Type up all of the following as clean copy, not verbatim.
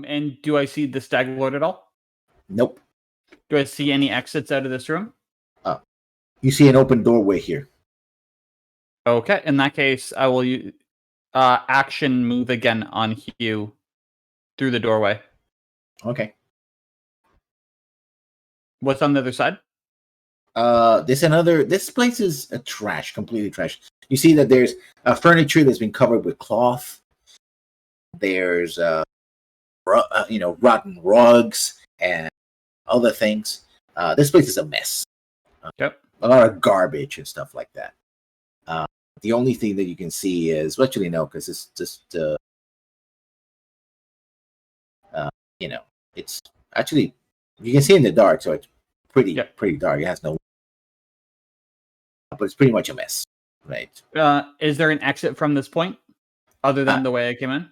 And do I see the Stag Lord at all? Nope. Do I see any exits out of this room? You see an open doorway here. Okay, in that case, I will action move again on Hugh through the doorway. Okay. What's on the other side? This place is a trash, completely trash. You see that there's furniture that's been covered with cloth. There's rotten rugs and other things. This place is a mess. Yep. A lot of garbage and stuff like that. The only thing that you can see is, well, actually no, because it's just it's actually, you can see in the dark, so it's pretty dark. It has no, but it's pretty much a mess, right? Is there an exit from this point other than the way I came in?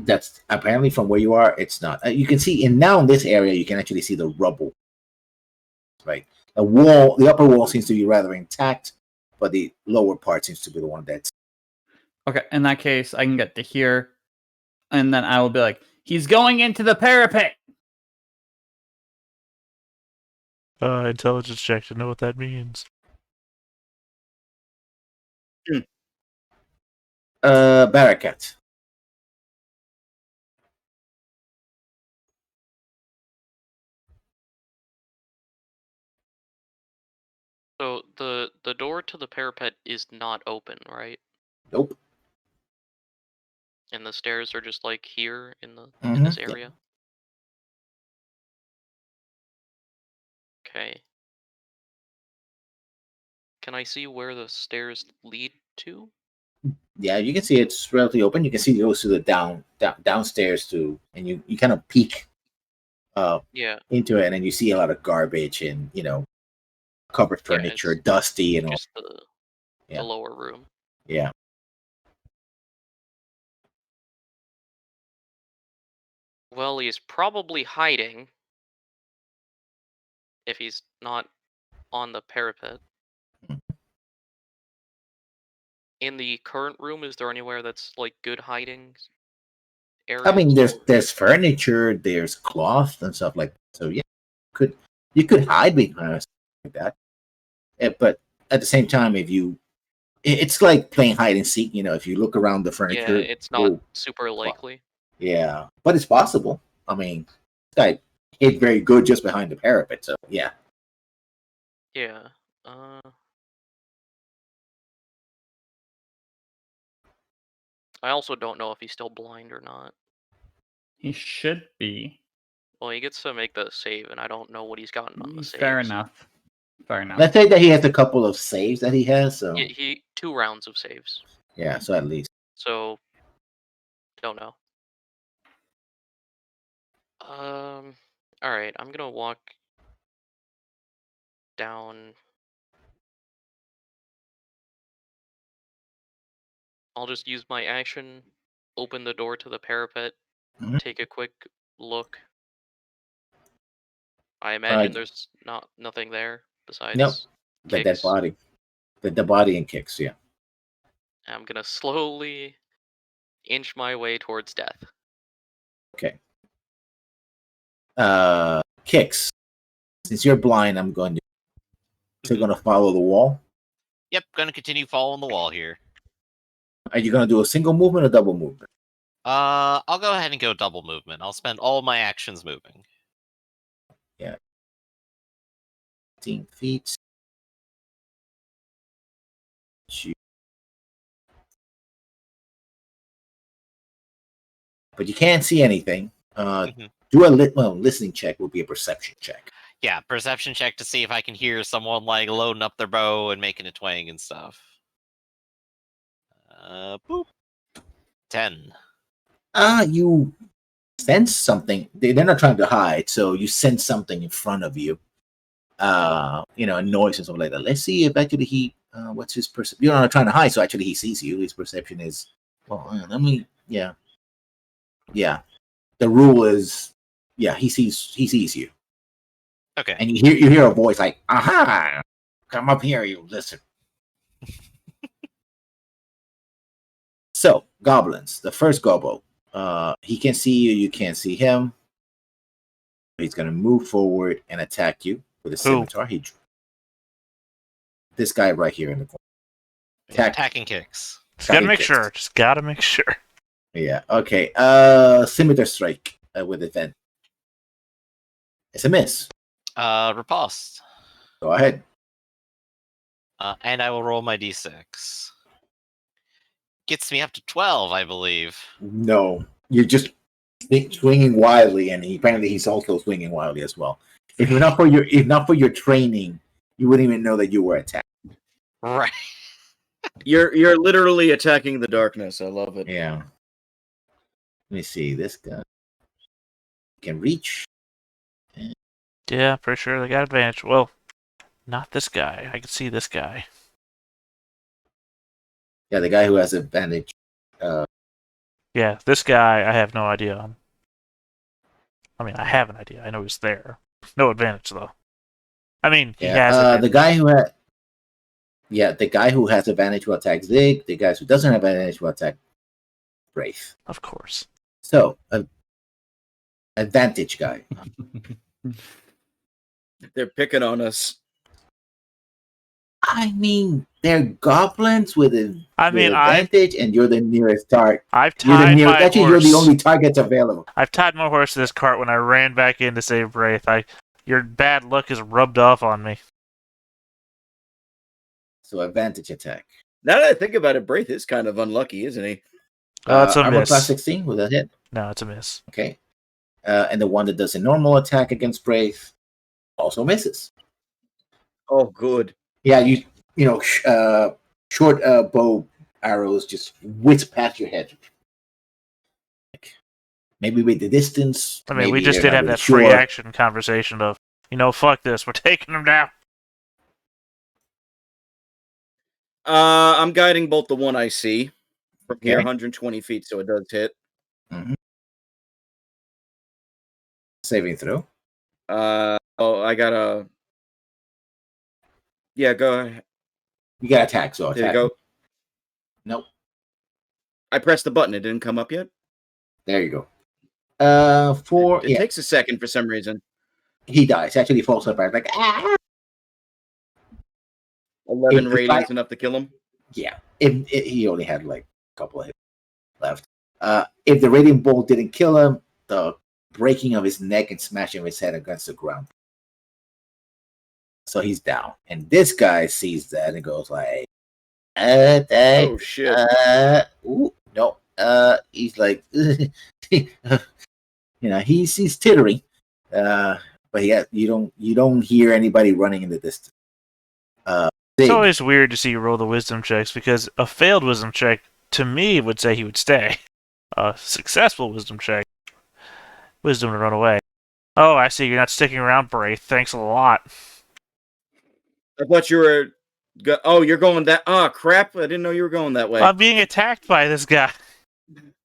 That's apparently from where you are. It's not. You can see in this area, you can actually see the rubble, right? The upper wall seems to be rather intact, but the lower part seems to be the one that's. Okay, in that case, I can get to here, and then I will be like, he's going into the parapet! Intelligence check to know what that means. Barakat. So the door to the parapet is not open, right? Nope. And the stairs are just like here in Mm-hmm. this area. Yeah. Okay. Can I see where the stairs lead to? Yeah, you can see it's relatively open. You can see it goes to the downstairs too, and you kind of peek into it, and then you see a lot of garbage and covered furniture, dusty and all. Just the lower room. Yeah. Well, he's probably hiding if he's not on the parapet. In the current room, is there anywhere that's like good hiding areas? I mean, there's furniture, there's cloth and stuff like that. So yeah, you could hide behind something like that. But at the same time, it's like playing hide and seek. If you look around the furniture, it's not super likely. Yeah, but it's possible. I mean, this guy hid very good just behind the parapet. So yeah. Yeah. I also don't know if he's still blind or not. He should be. Well, he gets to make the save, and I don't know what he's gotten on the save. Fair enough. Let's say that he has a couple of saves that he has. So he 2 rounds of saves. Yeah, so at least. So, don't know. All right, I'm gonna walk down. I'll just use my action, open the door to the parapet, take a quick look. I imagine there's nothing there besides the dead body. The body and kicks, yeah. I'm gonna slowly inch my way towards death. Okay. Kicks. Since you're blind, I'm going to. You're going to follow the wall. Yep, going to continue following the wall here. Are you going to do a single movement or double movement? I'll go ahead and go double movement. I'll spend all my actions moving. Yeah. 15 feet. But you can't see anything. Do a listening check. Will be a perception check. Yeah, perception check to see if I can hear someone like loading up their bow and making a twang and stuff. Boop. 10. You sense something. They're not trying to hide, so you sense something in front of you. A noise and something like that. Let's see if actually he. What's his perception? You're not trying to hide, so actually he sees you. His perception is. Yeah. The rule is, he sees you. Okay. And you hear a voice like, "Aha! Come up here, you listen." So, goblins. The first gobbo. He can see you. You can't see him. He's going to move forward and attack you with a scimitar. This guy right here in the corner. Attacking kicks. Just gotta make sure. Just gotta make sure. Yeah. Okay. Scimitar strike with advantage. It's a miss. Riposte. Go ahead. And I will roll my d6. Gets me up to 12, I believe. No, you're just swinging wildly, and apparently he's also swinging wildly as well. If not for your training, you wouldn't even know that you were attacked. Right. You're literally attacking the darkness. I love it. Yeah. Let me see. This guy can reach. Yeah, pretty sure they got advantage. Well, not this guy. I can see this guy. Yeah, the guy who has advantage. Yeah, this guy I have no idea on. I mean, I have an idea. I know he's there. No advantage though. I mean, he has advantage. The guy who had. Yeah, the guy who has advantage will attack Zig. The guys who doesn't have advantage will attack Wraith. Of course. So, advantage guy. They're picking on us. I mean, they're goblins with advantage, and you're the nearest target. I've tied my horse. You're the only targets available. I've tied my horse to this cart when I ran back in to save Wraith. Your bad luck is rubbed off on me. So advantage attack. Now that I think about it, Braith is kind of unlucky, isn't he? It's a armor miss. class 16 with a hit. No, it's a miss. Okay. And the one that does a normal attack against Braith also misses. Oh, good. Yeah, short bow arrows just whiz past your head. Maybe with the distance. I mean, we just did have that free action conversation of, fuck this, we're taking them down. I'm guiding bolt the one I see from here, Okay. 120 feet, so it does hit. Mm-hmm. Saving throw. I got a. Yeah, go ahead. You got attack, so attack. There you go. Nope. I pressed the button. It didn't come up yet. There you go. It takes a second for some reason. He dies. Actually, falls apart like 11 ratings enough to kill him. Yeah. If he only had like a couple of hits left. If the radiant bolt didn't kill him, the breaking of his neck and smashing of his head against the ground. So he's down. And this guy sees that and goes like, oh shit. No. He's like, he's tittering. But yeah, you don't hear anybody running in the distance. It's always weird to see you roll the wisdom checks because a failed wisdom check to me would say he would stay. A successful wisdom check, wisdom to run away. Oh, I see. You're not sticking around, Braith. Thanks a lot. I thought you were. Oh, you're going that. Oh, crap. I didn't know you were going that way. I'm being attacked by this guy.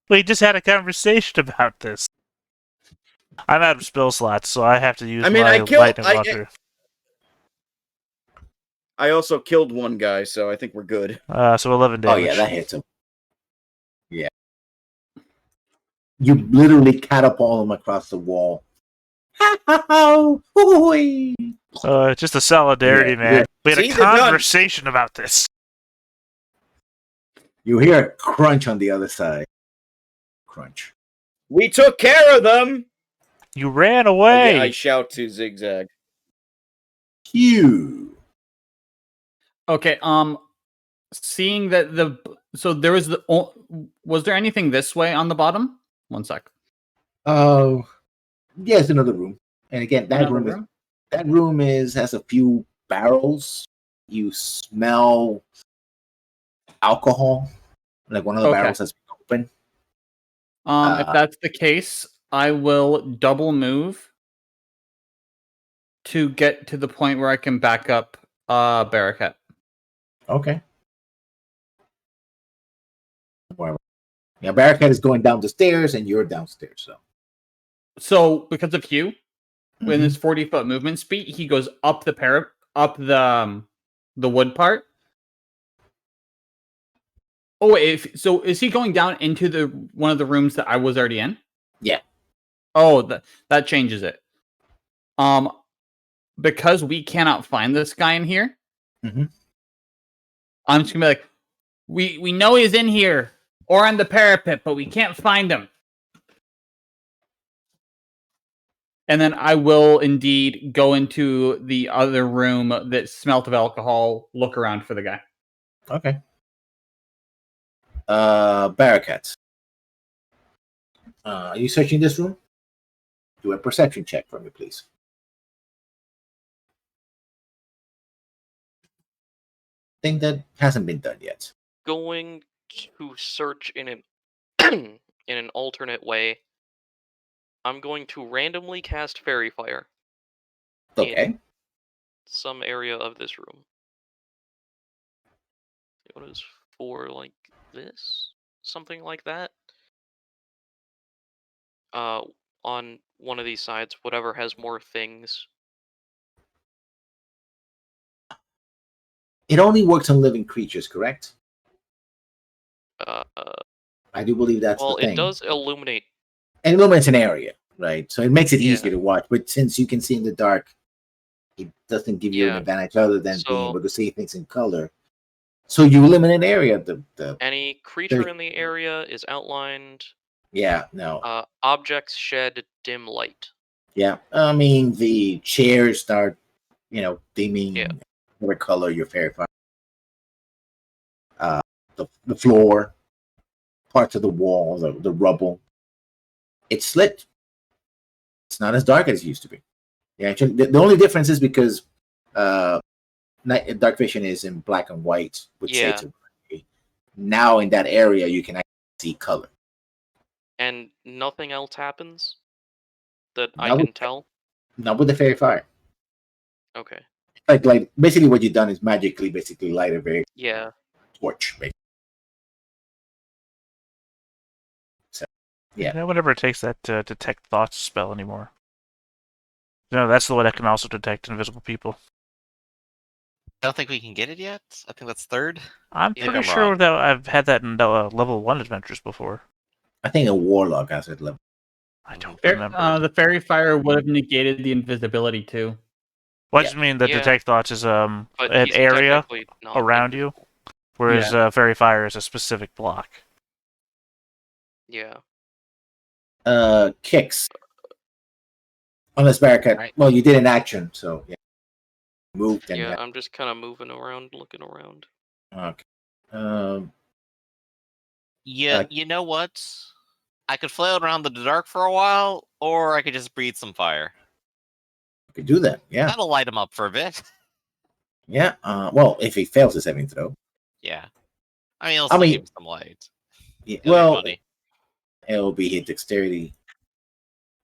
We just had a conversation about this. I'm out of spell slots, so I have to use my lightning walker. I also killed one guy, so I think we're good. So 11 damage. Oh, yeah, that hits him. Yeah. You literally catapult him across the wall. Just a solidarity, man. Yeah. We had a conversation about this. You hear a crunch on the other side. Crunch. We took care of them! You ran away! I shout to Zigzag. Phew. Okay, seeing that so there was was there anything this way on the bottom? One sec. Oh, yeah, it's another room. And again, that room has a few barrels. You smell alcohol. Like one of the barrels has been open. If that's the case, I will double move to get to the point where I can back up Barakat. Okay. Yeah, Barakat is going down the stairs and you're downstairs, So because of Hugh, in his 40-foot movement speed, he goes up the wood part. Oh, so is he going down into the one of the rooms that I was already in? Yeah. Oh, that changes it. Because we cannot find this guy in here, Mhm. I'm just gonna be like, we know he's in here or on the parapet, but we can't find him. And then I will indeed go into the other room that smelt of alcohol, look around for the guy. Okay. Barricades. Are you searching this room? Do a perception check for me, please. Thing that hasn't been done yet. Going to search in an in an alternate way. I'm going to randomly cast Fairy Fire. Okay. In some area of this room. What is 4 like this? Something like that. On one of these sides, whatever has more things. It only works on living creatures, correct? Uh, I do believe that's well, the thing. it does illuminate. And illuminates an area, right? So it makes it Yeah. easier to watch. But since you can see in the dark, it doesn't give you an Yeah. advantage other than being So- able to see things in color. So you eliminate an area. The Any creature in the area is outlined. yeah, no. Objects shed dim light. Yeah. I mean, the chairs start, dimming Yeah. whatever color your fairy fire. The floor, parts of the wall, the rubble. It's lit. It's not as dark as it used to be. Yeah, actually, the only difference is because dark vision is in black and white with Yeah. shades of gray. Now in that area, you can actually see color. And nothing else happens that I Not can with- tell. Not with the fairy fire. Okay. Like basically what you've done is magically light a very Yeah. torch. Basically. So, yeah. No one ever takes that detect thoughts spell anymore. No, that's the one that can also detect invisible people. I don't think we can get it yet. I think that's third. I'm Yeah, pretty I'm sure wrong. that I've had that in level 1 adventures before. I think a warlock has it level. I don't Fair- remember. the fairy fire would have negated the invisibility too. What yeah. do you mean? The Yeah. detect thoughts is But an he's area technically not around you, invisible. whereas fairy fire is a specific block. Yeah. Kicks. Unless barricade. Right. Well, you did an action, so yeah. Moved and Yeah, I'm just kind of moving around, looking around. okay. Yeah, you know what? I could flail around in the dark for a while, or I could just breathe some fire. You could do that. Yeah. That'll light him up for a bit. Yeah. Well, if he fails his saving throw. Yeah. I mean, it'll I still mean- give him some light. Yeah, It'll be well, funny. it'll be hit dexterity.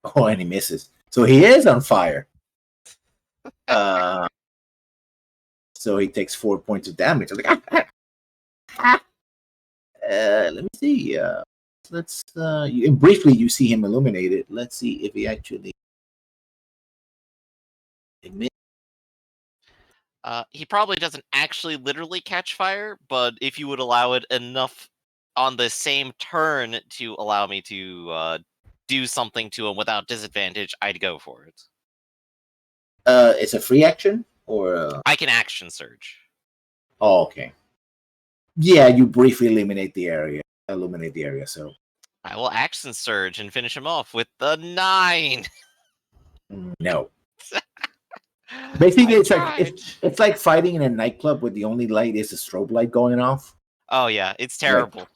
Oh, and he misses. So he is on fire. So he takes 4 points of damage. I'm like, let me see. Let's. Briefly, you see him illuminated. Let's see if he actually. He probably doesn't actually literally catch fire, but if you would allow it enough on the same turn to allow me to do something to him without disadvantage, I'd go for it. It's a free action or. I can action surge. Oh, okay. Yeah, you briefly illuminate the area. So I will action surge and finish him off with the 9. no. Basically, I it's like tried. it's like fighting in a nightclub where the only light is the strobe light going off. Oh yeah, it's terrible.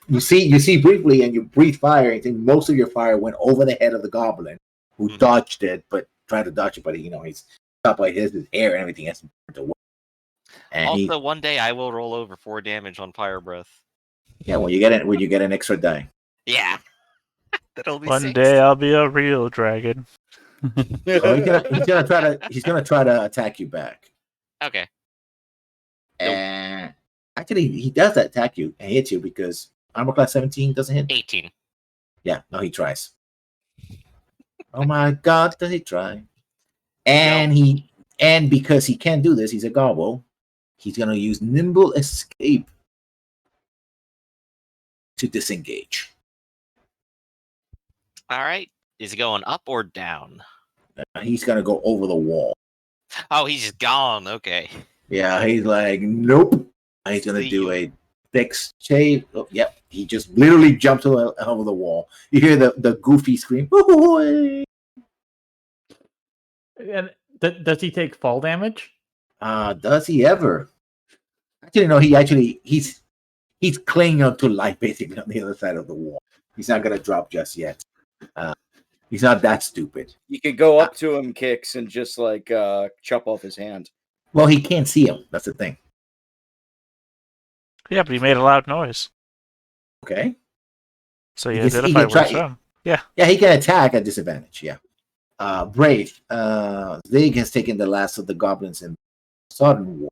You see briefly, and you breathe fire. And think most of your fire went over the head of the goblin, who Mhm. dodged it, but tried to dodge it. But he's top like his hair and everything has to work. And Also, one day I will roll over 4 damage on fire breath. when you get an extra die. Yeah. That'll be One 6. day I'll be a real dragon. So he's gonna try to attack you back. Okay. And actually, he does attack you and hits you because armor class 17 doesn't hit. 18. Yeah, no, he tries. Oh my god, does he try? And because he can't do this, he's a gobble. He's gonna use nimble escape to disengage. All right. Is he going up or down? He's gonna go over the wall. Oh, he's just gone. Okay. Yeah, he's like, nope. And he's gonna See do you. a dex save. Oh, yep, he just literally jumps over the wall. You hear the goofy scream. And does he take fall damage? Does he ever? Actually, no. He's clinging on to life basically on the other side of the wall. He's not gonna drop just yet. He's not that stupid. You could go up to him, Kicks, and just like chop off his hand. Well, he can't see him. That's the thing. Yeah, but he made a loud noise. Okay. So you He can identified where try- it's from. Yeah. Yeah, he can attack at disadvantage. Yeah. Brave. Zig has taken the last of the goblins in Southern War,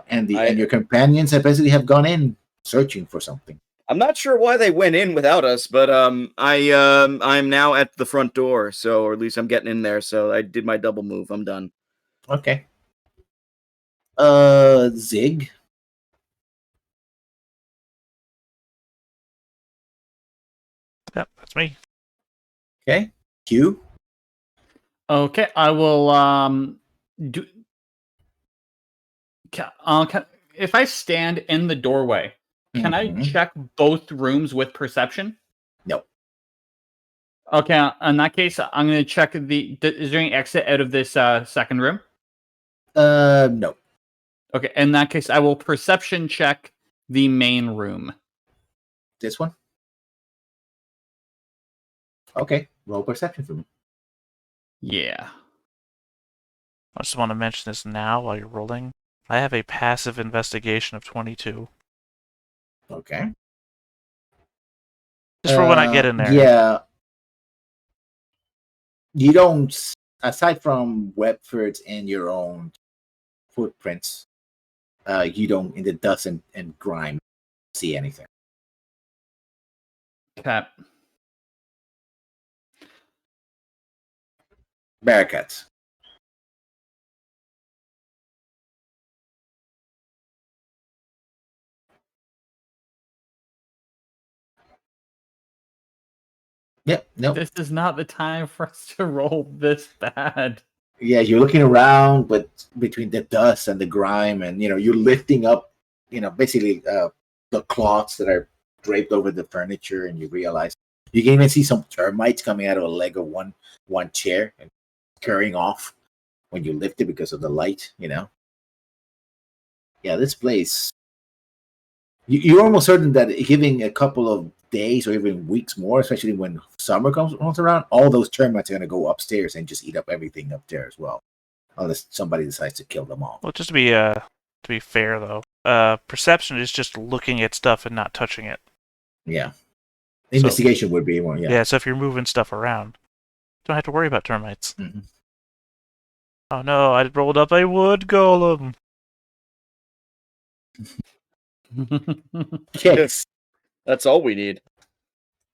and your companions have basically have gone in searching for something. I'm not sure why they went in without us, but I'm now at the front door, so or at least I'm getting in there. So I did my double move. I'm done. Okay. Zig. Yep, that's me. Okay. Q. Okay, I will do. If I stand in the doorway, can I check both rooms with perception? No. Okay, in that case, I'm going to check is there any exit out of this second room? No. Okay, in that case, I will perception check the main room. This one. Okay. Roll perception for me. Yeah. I just want to mention this now while you're rolling. I have a passive investigation of 22. Okay. Just for when I get in there. Yeah. You don't, aside from Webford's and your own footprints, you don't, in the dust and grime, see anything. Okay. Barricades. Yep, no. This is not the time for us to roll this bad. Yeah, you're looking around, but between the dust and the grime, and you're lifting up, basically the cloths that are draped over the furniture, and you realize you can even see some termites coming out of a leg of one chair and scurrying off when you lift it because of the light. Yeah, this place. You're almost certain that giving a couple of days or even weeks more, especially when summer comes around, all those termites are going to go upstairs and just eat up everything up there as well, unless somebody decides to kill them all. Well, just to be fair though, perception is just looking at stuff and not touching it. Yeah, investigation would be more. Yeah. Yeah. So if you're moving stuff around, don't have to worry about termites. Mm-hmm. Oh no! I rolled up a wood golem. Kicks. That's all we need.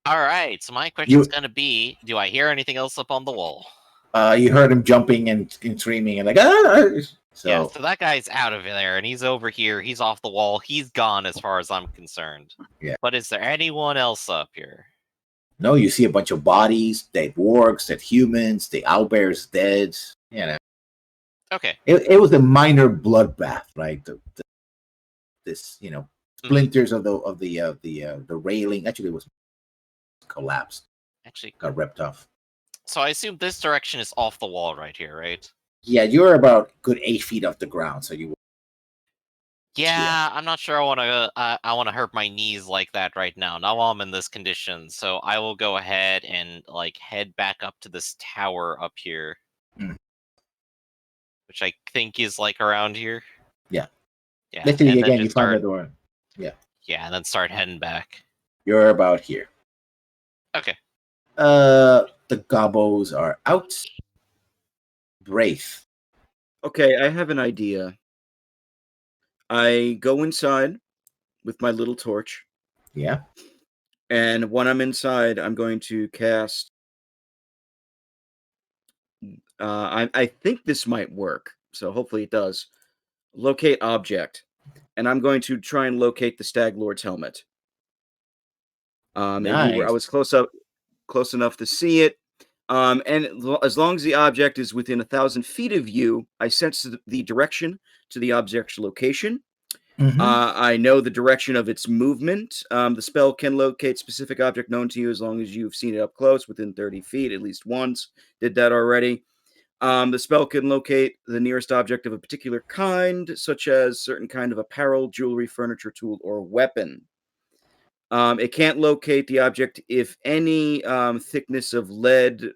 All right. So my question is going to be: do I hear anything else up on the wall? You heard him jumping and screaming and like ah. Yeah, so that guy's out of there, and he's over here. He's off the wall. He's gone, as far as I'm concerned. Yeah. But is there anyone else up here? No, you see a bunch of bodies, dead wargs, dead humans, the owlbear's dead. Okay. It was a minor bloodbath, right? This splinters of the railing. Actually, it was collapsed. Actually, got ripped off. So I assume this direction is off the wall right here, right? Yeah, you're about good 8 feet off the ground, so you. Yeah, I'm not sure I want to hurt my knees like that right now. Now while I'm in this condition, so I will go ahead and head back up to this tower up here, which I think is around here. Yeah. Yeah. Literally, again, you find the door. Yeah. Yeah, and then start heading back. You're about here. Okay. The gobos are out. Wraith. Okay, I have an idea. I go inside with my little torch. Yeah. And when I'm inside, I'm going to cast. I think this might work, so hopefully it does. Locate object. and I'm going to try and locate the Stag Lord's helmet. Nice. I was close enough to see it. And as long as the object is within 1,000 feet of you, I sense the direction to the object's location. I know the direction of its movement. The spell can locate specific object known to you as long as you've seen it up close, within 30 feet, at least once. Did that already. The spell can locate the nearest object of a particular kind, such as certain kind of apparel, jewelry, furniture, tool, or weapon. It can't locate the object if any thickness of lead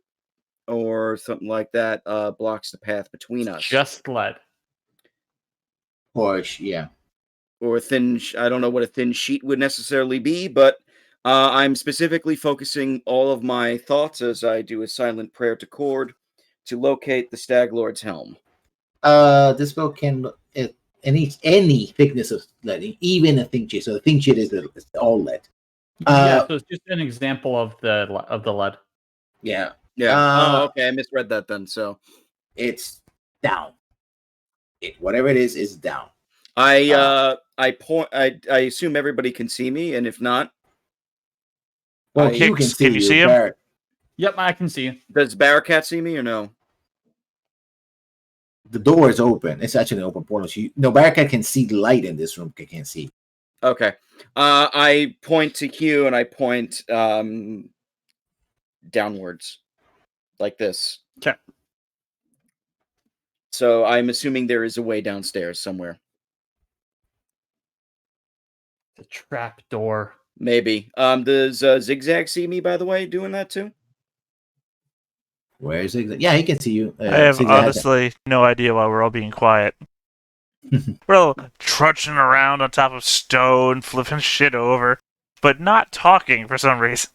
or something like that blocks the path between us. Just lead. Or yeah. Or a thin, I don't know what a thin sheet would necessarily be, but I'm specifically focusing all of my thoughts as I do a silent prayer to Cord to locate the Stag Lord's helm. This spell can any thickness of lead, even a thin sheet. So the thin sheet is all lead. So it's just an example of the lead. Yeah. Yeah. Okay. I misread that then. So it's down. Whatever it is down. I assume everybody can see me, and if not, well, you can see. Can you see him? Barrett. Yep, I can see you. Does Barracat see me or no? The door is open. It's actually an open portal. Barracat can see light in this room. He can't see. Okay. I point to Hugh and I point downwards, like this. Okay. So I'm assuming there is a way downstairs somewhere. The trap door. Maybe. Does Zigzag see me, by the way, doing that too? Where is Zigzag? Yeah, he can see you. I have Zigzag honestly no idea why we're all being quiet. We're all trudging around on top of stone, flipping shit over, but not talking for some reason.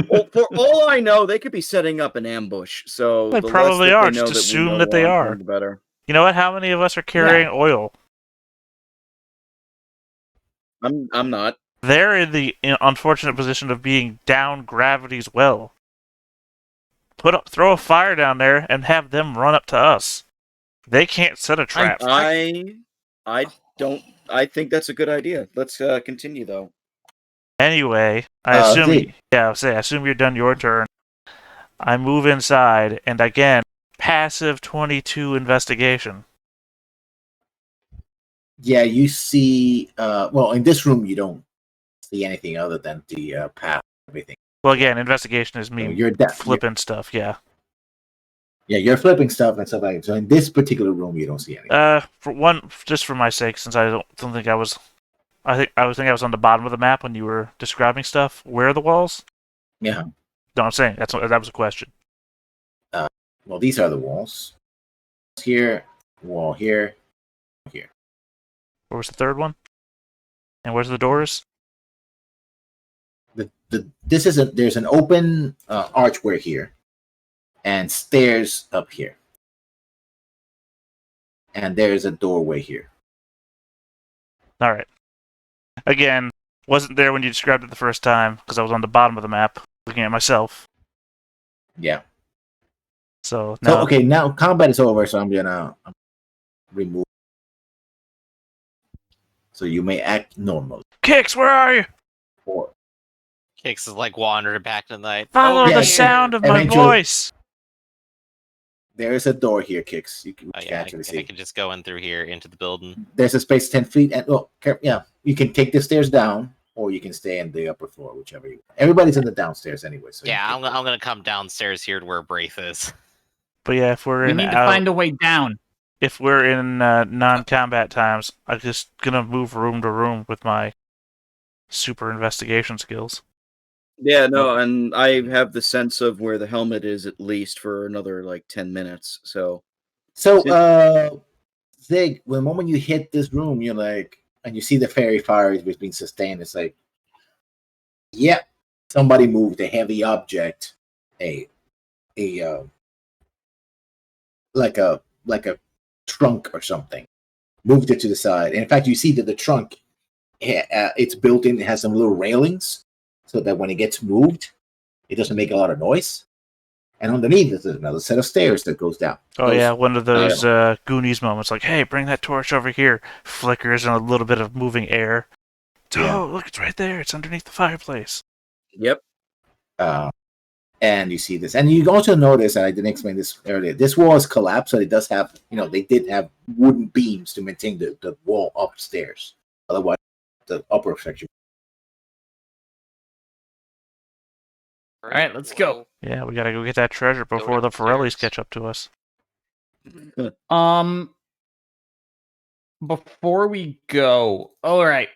Well, for all I know, they could be setting up an ambush. So They the probably less that are. they know Just that we assume know that they more are. informed, the better. You know what? How many of us are carrying oil? I'm not. They're in the unfortunate position of being down gravity's well. Throw a fire down there and have them run up to us. They can't set a trap. I think that's a good idea. Let's continue though. Anyway, I assume you're done your turn. I move inside, and again, passive 22 investigation. Yeah, you see. Well, in this room, you don't see anything other than the path, everything. Well, again, investigation is me So you're flipping stuff. Yeah. Yeah, you're flipping stuff and stuff like that. So in this particular room, you don't see anything. Just for my sake, since I don't think I was. I was on the bottom of the map when you were describing stuff. Where are the walls? Yeah. No, I'm saying that was a question. Well, these are the walls. Here, wall here, here. Where was the third one? And where's the doors? There's an open archway here, and stairs up here, and there's a doorway here. All right. Again, wasn't there when you described it the first time because I was on the bottom of the map looking at myself. Yeah. So okay, now combat is over, so I'm gonna remove. So you may act normally. Kix, where are you? Or Kix is like wandering back to the night. Follow yeah, the sound of my eventually- voice. there is a door here, Kix. You can Oh, yeah, actually see. I can just go in through here into the building. There's a space 10 feet, and you can take the stairs down, or you can stay in the upper floor, whichever you. Everybody's in the downstairs anyway. So Yeah, I'm gonna come downstairs here to where Braith is. But yeah, if we're We in need to find a way down. if we're in non-combat times, I'm just gonna move room to room with my super investigation skills. Yeah, no, and I have the sense of where the helmet is at least for another like 10 minutes. So Zig, the moment you hit this room, you're like, and you see the fairy fire is being sustained. It's like, yep, somebody moved a heavy object, like a trunk or something, moved it to the side. And in fact, you see that the trunk, it's built in. It has some little railings, so that when it gets moved, it doesn't make a lot of noise. And underneath is another set of stairs that goes down. Oh yeah, one of those Goonies moments, like, hey, bring that torch over here. Flickers and a little bit of moving air. Yeah. Oh, look, it's right there. It's underneath the fireplace. Yep. And you see this, and you also notice, and I didn't explain this earlier, this wall is collapsed, so it does have, they did have wooden beams to maintain the wall upstairs. Otherwise, the upper section. All right, let's go. Yeah, we gotta go get that treasure before the Forellis catch up to us. Before we go, all right.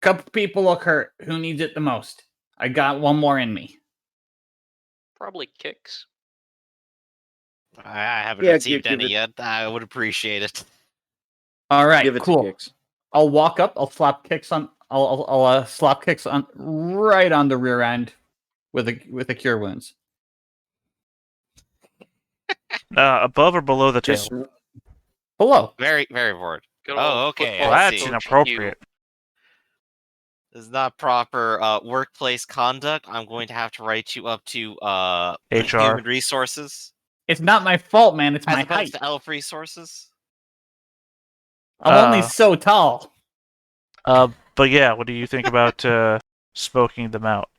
Couple people look hurt. Who needs it the most? I got one more in me. Probably Kicks. I haven't Yeah, received give any it- yet. I would appreciate it. All right, Give it cool. to Kicks. I'll walk up. I'll slap Kicks on. I'll slap Kicks on right on the rear end with a cure wounds. Above or below the tail? Just Below. Very, very bored. Good Oh, old okay. football Well, I that's see. inappropriate. This is not proper workplace conduct. I'm going to have to write you up to HR. human resources It's not my fault, man. It's as my opposed height. to elf resources. I'm only so tall. But yeah, what do you think about smoking them out?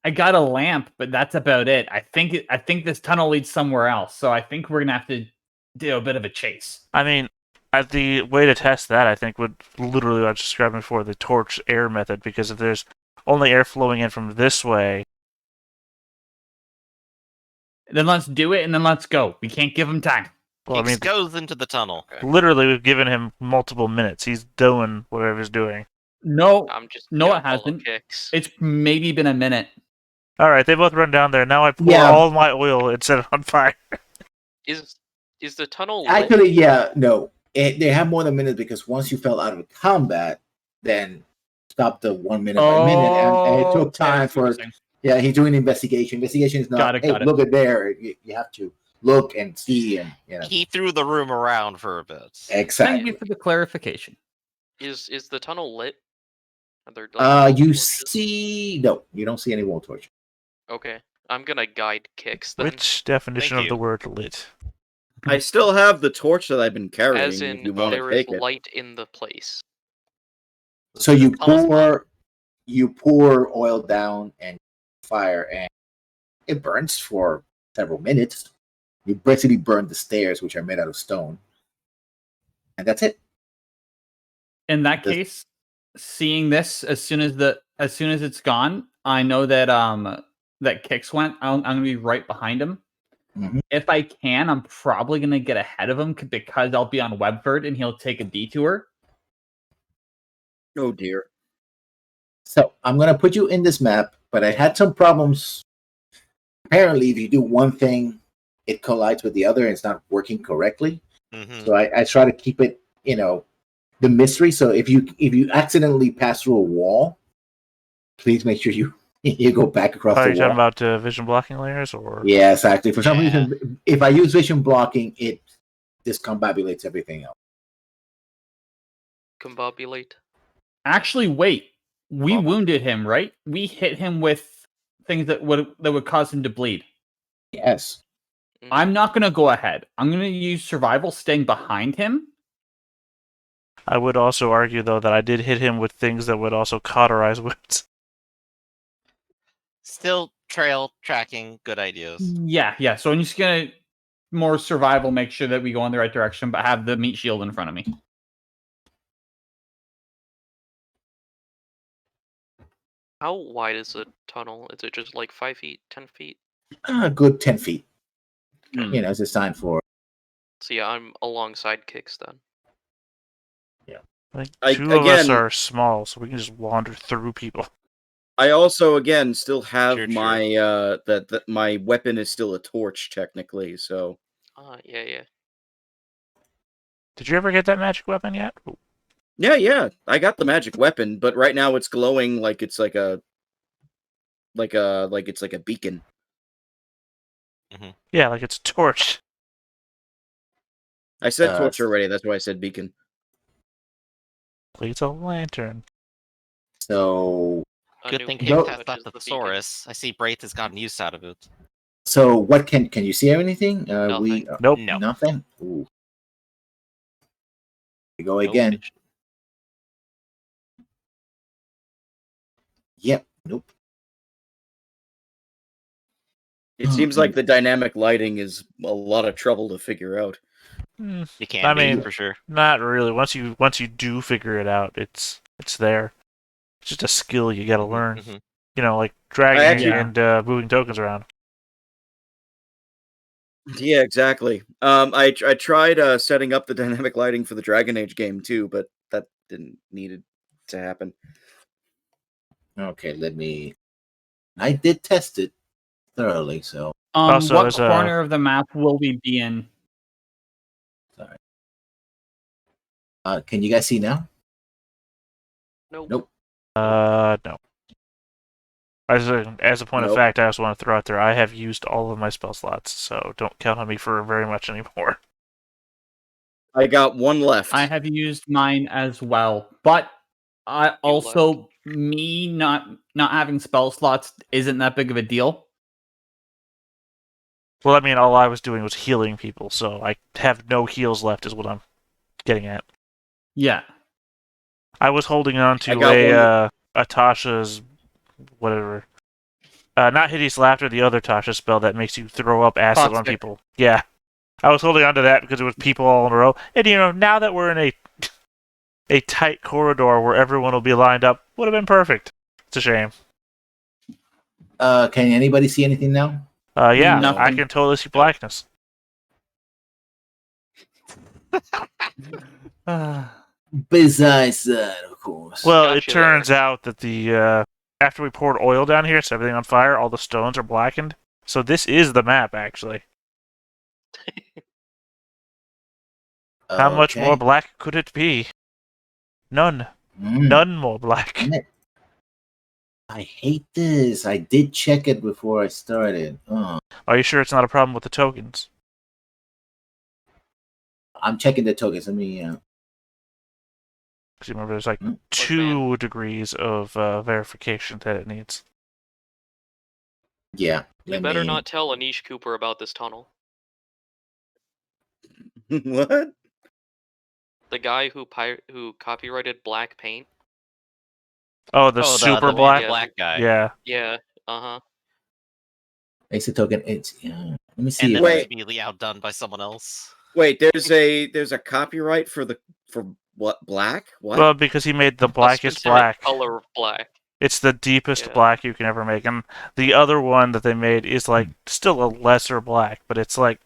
I got a lamp, but that's about it. I think this tunnel leads somewhere else, so I think we're gonna have to do a bit of a chase. I mean, the way to test that, I think, would literally what I was describing before, the torch air method, because if there's only air flowing in from this way... Then let's do it, and then let's go. We can't give him time. Well, I Kicks mean, goes into the tunnel. literally, we've given him multiple minutes. He's doing whatever he's doing. No, I'm just No, gonna it follow hasn't. Kicks. it's maybe been a minute. All right, they both run down there. Now I pour Yeah. all my oil and set it on fire. Is the tunnel lit? Actually, yeah, no. They have more than minutes because once you fell out of combat, then stop the 1 minute by minute, and it took time for. Yeah, he's doing investigation. Investigation is not. Got it, Hey, got it. look at there. You have to look and see, and He threw the room around for a bit. Thank exactly. you for the clarification. Is the tunnel lit? Are there, You torches? see? No, you don't see any wall torch. Okay, I'm gonna guide Kicks then. Which definition Thank of the you. word lit? I still have the torch that I've been carrying. As if in, you want to there is take it. light in the place. So you Tunnel's pour oil down and fire, and it burns for several minutes. You basically burn the stairs, which are made out of stone, and that's it. In that This- case, seeing this as soon as it's gone, I know that that Kicks went. I'm gonna be right behind him. Mhm. If I can, I'm probably gonna get ahead of him because I'll be on Webford and he'll take a detour. Oh dear. So I'm gonna put you in this map, but I had some problems. Apparently, if you do one thing, it collides with the other, and it's not working correctly. Mhm. So I try to keep it, the mystery. So if you accidentally pass through a wall, please make sure you go back across Are the you talking wall. about vision blocking layers, or? Yeah, exactly. For some Yeah. reason, if I use vision blocking, it discombobulates everything else. Combobulate. Actually, wait. We Well- wounded him, right? We hit him with things that would cause him to bleed. Yes. I'm not gonna go ahead. I'm gonna use survival, staying behind him. I would also argue, though, that I did hit him with things that would also cauterize wounds. Still trail tracking, good ideas. Yeah. So I'm just gonna more survival, make sure that we go in the right direction, but have the meat shield in front of me. How wide is the tunnel? Is it just like 5 feet, 10 feet? A good 10 feet. Hmm. It's designed for. So yeah, I'm alongside Kicks then. Like, I- two of us again- are small, so we can just wander through people. I also again still have True. my that my weapon is still a torch technically. So Yeah. Did you ever get that magic weapon yet? Ooh. yeah, I got the magic weapon, but right now it's glowing like it's like a beacon. Yeah, like it's a torch. I said Uh, torch already. That's why I said beacon. Like it's a lantern. So a Good new thing cave, King No. has which that is the beacon. thesaurus. I see Braith has gotten use out of it. So what can you see anything? Nothing. Nope. No. Nothing. Ooh. We go No again. vision. Yep. Nope. It seems like the dynamic lighting is a lot of trouble to figure out. Hmm. You can I be, mean, for sure. not really. Once you do figure it out, it's there. It's just a skill you gotta learn. Mhm. You know, like dragging actually- and moving tokens around. Yeah, exactly. I tried setting up the dynamic lighting for the Dragon Age game too, but that didn't need to happen. Okay, let me. I did test it thoroughly, so Also, What as a- corner of the map will we be in? sorry. Can you guys see now? Nope. Nope. No. As a point of Nope. fact, I also want to throw out there, I have used all of my spell slots, so don't count on me for very much anymore. I got one left. I have used mine as well, but I also me not having spell slots isn't that big of a deal. Well, I mean, all I was doing was healing people, so I have no heals left, is what I'm getting at. Yeah. I was holding on I to got a Tasha's whatever. Not Hideous Laughter, the other Tasha spell that makes you throw up acid on Toxic. people. Yeah. I was holding on to that because it was people all in a row. And now that we're in a tight corridor where everyone will be lined up, would have been perfect. It's a shame. Can anybody see anything now? Yeah, Nothing. I can totally see blackness. Besides that, of course. Well, Got it you turns out that the after we poured oil down here, set everything on fire, all the stones are blackened. So this is the map, actually. How much Okay. more black could it be? None. None more black. Damn it. I hate this. I did check it before I started. Are you sure it's not a problem with the tokens? I'm checking the tokens. Let me. Because you remember, there's like Mm. 2 degrees of verification that it needs. Yeah. You better not tell Anish Cooper about this tunnel. What? The guy who copyrighted black paint. Oh, the Oh, super the black? black guy. Yeah. Yeah. Uh-huh. It's a token. It's yeah. Let me see. And If then Wait. was immediately outdone by someone else. Wait, there's a copyright for what black? What? Well, because he made the A blackest specific black. color of black. It's the deepest Yeah. black you can ever make. And the other one that they made is like still a lesser black, but it's like,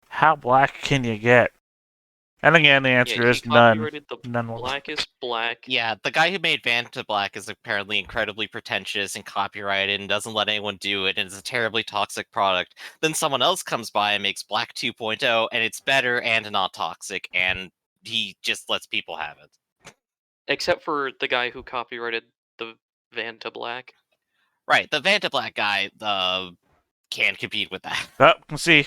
how black can you get? And again, the answer Yeah, is he none. copyrighted the None more. blackest black. Yeah, the guy who made Vanta Black is apparently incredibly pretentious and copyrighted and doesn't let anyone do it, and it's a terribly toxic product. Then someone else comes by and makes Black 2.0, and it's better and not toxic, and he just lets people have it. Except for the guy who copyrighted the Vanta Black. Right, the Vanta Black guy can't compete with that. Oh, let's see.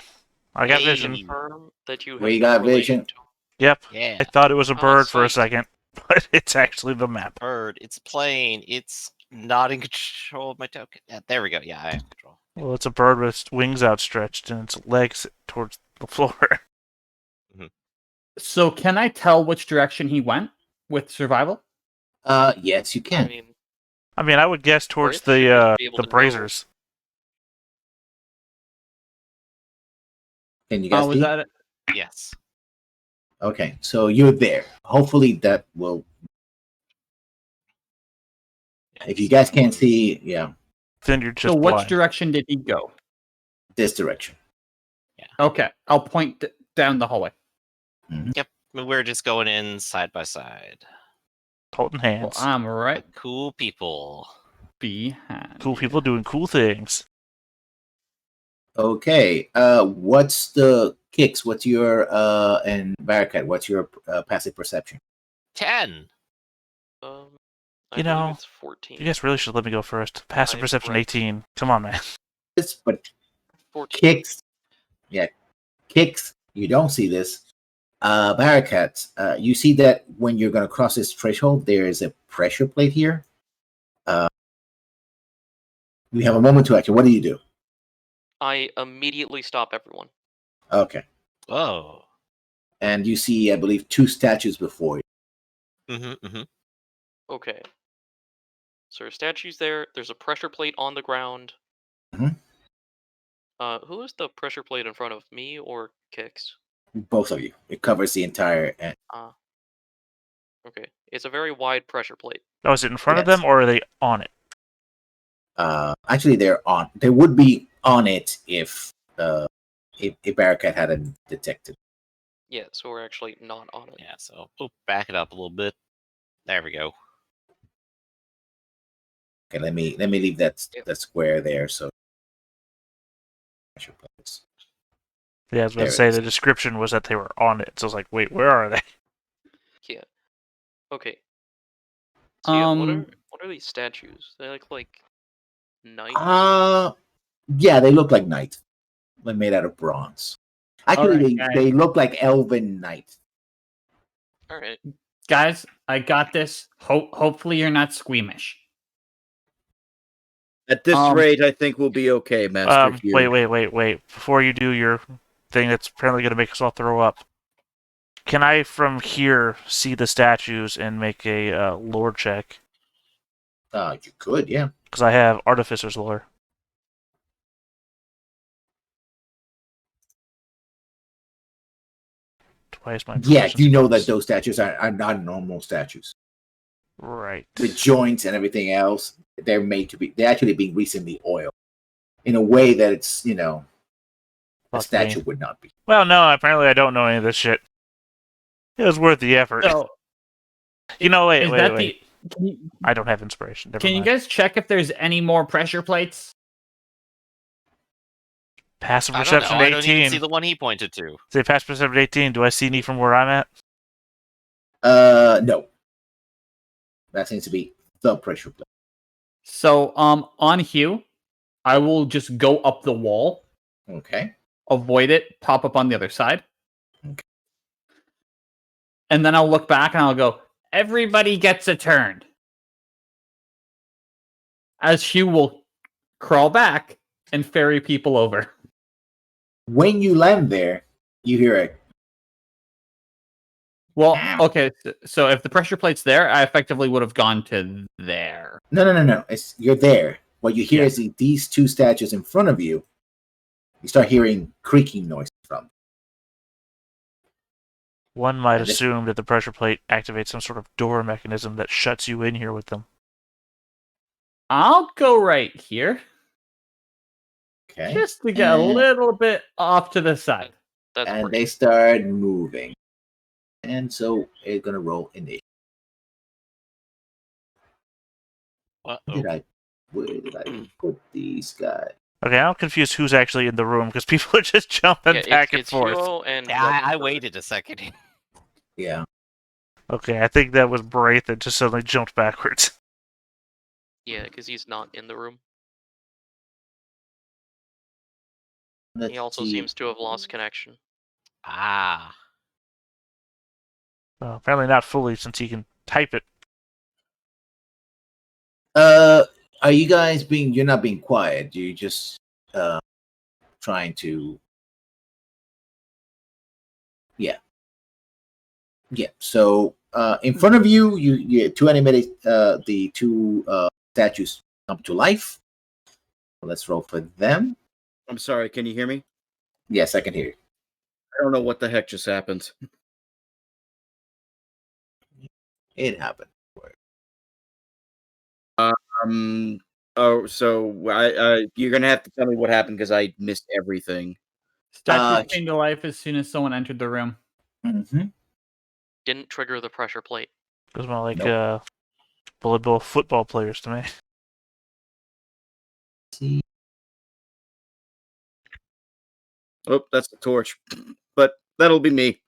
I got Hey. vision. Confirm that you have We no got relation vision. to him. Yep. Yeah, I thought it was a bird for a psyched. second, but it's actually the map. bird, it's plane, it's not in control of my token. Yeah, there we go, yeah, I am in control. Well, it's a bird with its wings outstretched and its legs towards the floor. So can I tell which direction he went with survival? Yes, you I can. mean, I mean, I would guess towards Brits should the be able the to know. braziers. Can you guys Was see? that it? Yes. Okay, so you're there. Hopefully that will. If you guys can't see, yeah, Then you're just So which blind. direction did he go? this direction. Okay, I'll point down the hallway. We're just going in side by side. Holding Well, hands. I'm right Like cool people. behind. Cool you. people doing cool things. Okay, what's the kicks? What's your and Barakat? What's your passive perception? 10. I You believe know, it's 14. You guys really should let me go first. Passive I'm perception right. 18. Come on, man. This, but 14. kicks, yeah, kicks. You don't see this. Barakat, you see that when you're going to cross this threshold, there is a pressure plate here. You have a moment to action. What do you do? I immediately stop everyone. Okay. Oh. And you see, I believe, 2 statues before you. Okay. So there's statues there. There's a pressure plate on the ground. Mhm. Who is the pressure plate in front of me or Kix? Both of you. It covers the entire. Okay. It's a very wide pressure plate. Oh, is it in front of Yes. them or are they on it? Actually, they're on. They would be on it if a barricade hadn't detected. Yeah, so we're actually not on it. Yeah, so back it up a little bit. There we go. Okay, let me leave that square there. So. Yeah, I was about There to it say is. the description was that they were on it. So I was like, wait, where are they? Yeah. Okay. So yeah, what are these statues? They look like knights. Yeah, they look like knights. They're made out of bronze. Actually, Alright, they look like elven knights. All right. Guys, I got this. Hopefully you're not squeamish. At this rate, I think we'll be okay, Master Hugh. Wait. Before you do your thing that's apparently going to make us all throw up, can I from here see the statues and make a lore check? You could, yeah. Because I have Artificer's lore. Twice my Yeah, you know that proficiency. those statues are not normal statues. Right. The joints and everything else, they're made to be. They're actually being recently oiled in a way that it's a Fuck statue me. would not be. Well, no, apparently I don't know any of this shit. It was worth the effort. So, wait. I don't have inspiration. Never Can you mind. guys check if there's any more pressure plates? Passive I don't know. perception I don't even 18. see the one he pointed to. Say passive perception 18. Do I see any from where I'm at? No. That seems to be the pressure plate. So, on Hugh, I will just go up the wall, Okay. avoid it, pop up on the other side. Okay. And then I'll look back and I'll go, everybody gets a turn. As Hugh will crawl back and ferry people over. When you land there, you hear it. Well, okay, so if the pressure plate's there, I effectively would have gone to there. No. You're there. What you hear is these 2 statues in front of you. You start hearing creaking noises from. One might assume that the pressure plate activates some sort of door mechanism that shuts you in here with them. I'll go right here. Okay. Just to get a little bit off to the side. And they start moving. And so it's going to roll initiative. Where did I put these guys? Okay, I'm confused who's actually in the room because people are just jumping back and forth. I waited a second. Yeah. Okay, I think that was Braith that just suddenly jumped backwards. Yeah, because he's not in the room. He also seems to have lost connection. Ah. Well, apparently not fully since he can type it. Are you guys you're not being quiet. You're just trying to. Yeah. So in front of you, you 2 animated the 2 statues come to life. Let's roll for them. I'm sorry, can you hear me? Yes, I can hear you. I don't know what the heck just happened. It happened. So you're gonna have to tell me what happened because I missed everything. Statues came to life as soon as someone entered the room. Mm-hmm. Didn't trigger the pressure plate. It was more like Blood Bowl football players to me. See. Oh, that's the torch. But that'll be me.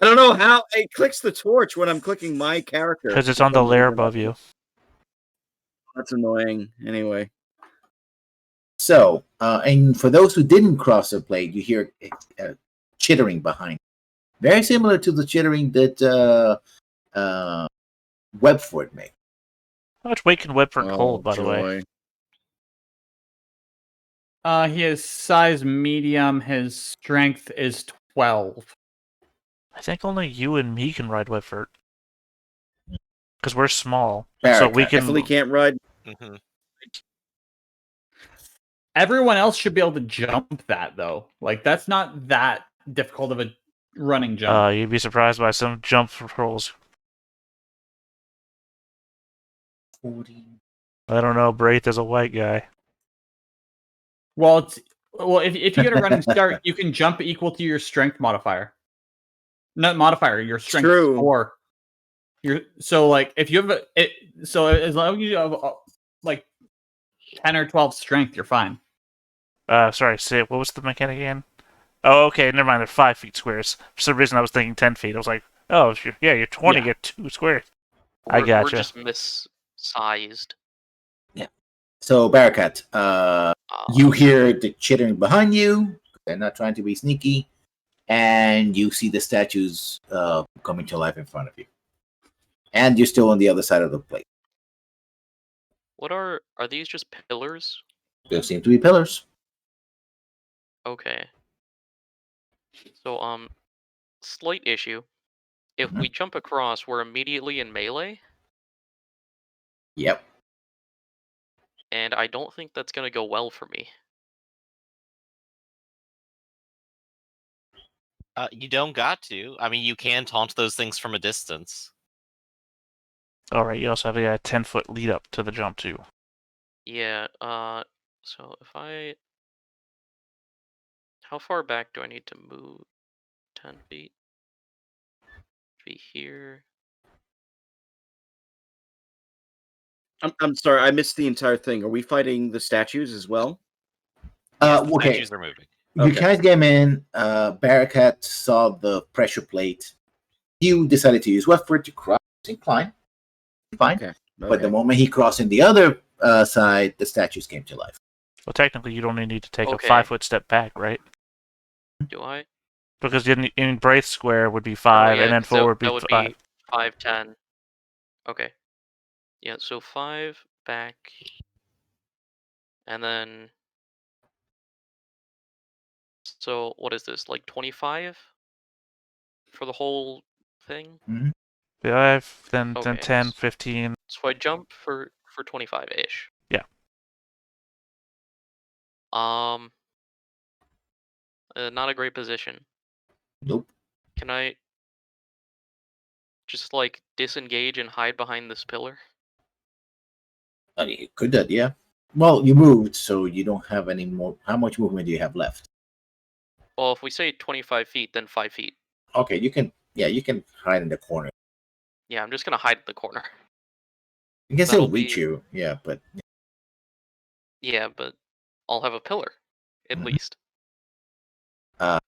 I don't know how it clicks the torch when I'm clicking my character. Because it's on the layer above you. That's annoying. Anyway. So, and for those who didn't cross the blade, you hear chittering behind. Very similar to the chittering that Webford made. How much weight can Whitford hold, by the way? He is size medium. His strength is 12. I think only you and me can ride Whitford. Because we're small. Barrack, So we can... Definitely can't ride. Mm-hmm. Everyone else should be able to jump that, though. Like, that's not that difficult of a running jump. You'd be surprised by some jump rolls. 40. I don't know, Braith is a white guy. Well, if you get a running start, you can jump equal to your strength modifier. Not modifier, your strength score. So like if you have so as long as you have like 10 or 12 strength, you're fine. Sorry, what was the mechanic again? Oh, okay, never mind. They're 5 feet squares. For some reason, I was thinking 10 feet. I was like, oh, you're 20, get 2 squares. I gotcha. We're just missized. Yeah. So, Barracat, you hear the chittering behind you. They're not trying to be sneaky. And you see the statues coming to life in front of you. And you're still on the other side of the plate. What are these just pillars? There seem to be pillars. Okay. So, slight issue. If we jump across, we're immediately in melee. Yep. And I don't think that's gonna go well for me. You don't got to. I mean, you can taunt those things from a distance. Alright, you also have a 10-foot lead up to the jump, too. Yeah, so if how far back do I need to move? 10 feet? Be here. I'm sorry, I missed the entire thing. Are we fighting the statues as well? Yes, the okay. statues are moving. You guys came in. Barracat saw the pressure plate. You decided to use Westward to cross and climb. Fine. Okay. But the moment he crossed in the other side, the statues came to life. Well, technically, you'd only need to take a 5-foot step back, right? Do I? Because in Braith Square would be 5, and then 4 would be 5. Be 5, 10. Okay. Yeah, so 5 back. And then... So, what is this? Like 25? For the whole thing? 5, then 10, Okay. 15. So I jump for 25-ish. Yeah. Not a great position. Nope. Can I just like disengage and hide behind this pillar? You could that, yeah. Well, you moved, so you don't have any more. How much movement do you have left? Well, if we say 25 feet, then 5 feet. Okay, you can. Yeah, you can hide in the corner. Yeah, I'm just gonna hide in the corner. You can still reach you, yeah, but yeah, but I'll have a pillar at least. Yeah,